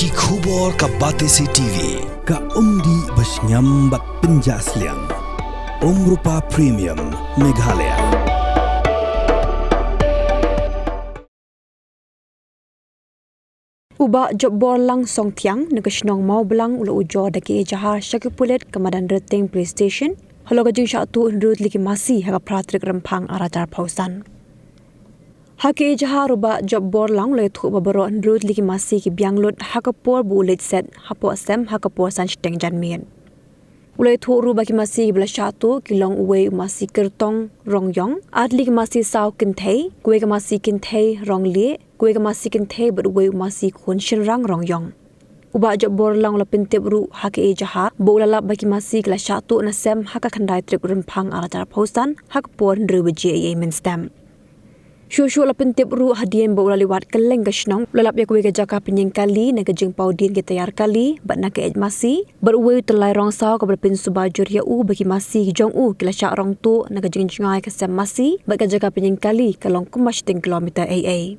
Ki khubor ka Batesi TV. Ka umdi basnyam bat penjaslian. Rupa Premium Meghalaya. Uba jobbor lang song tiang nagasnong Mawblang ula Ujor daki Ejahar Shakipulet kemadan reteng PlayStation. Halo gajing syatu Hynriew liki Masi haga pratrik rempang arajar pausan. Haki Ejahar uba jobbor lang ula thu babaro Hynriew liki Masi ki bianglut hakapor bulit set hapo asem hakapor san steng janmien. Ulai thu ru baki Masi bela syatu kilong uwe Masi kertong rongyong adli ki Masi saw kintei kue ki Masi kintei rong lie kue ki Masi kintei but uwe Masi kun shinrang rongyong. Uba jobbor lang la pintip ru haki Ejahar bo ulalap baki Masi kila syatu nasem haka kandai trip rempang arajar pausan hakapor Hynriew beji ay menstem. Syusyu la pintip ru hadien bo ulaliwat keleng gasnong lalap ya kue ke jaka penyeng kali na kejeng paudin ke tayar kali bat na ke Masi berwe telai rong saw ke berpin subajur ya bagi Masi jong kila syak rong tu na kejeng jengai ke sem Masi bat ke jaka penyeng kali kalong kumas 10 kilometer AA.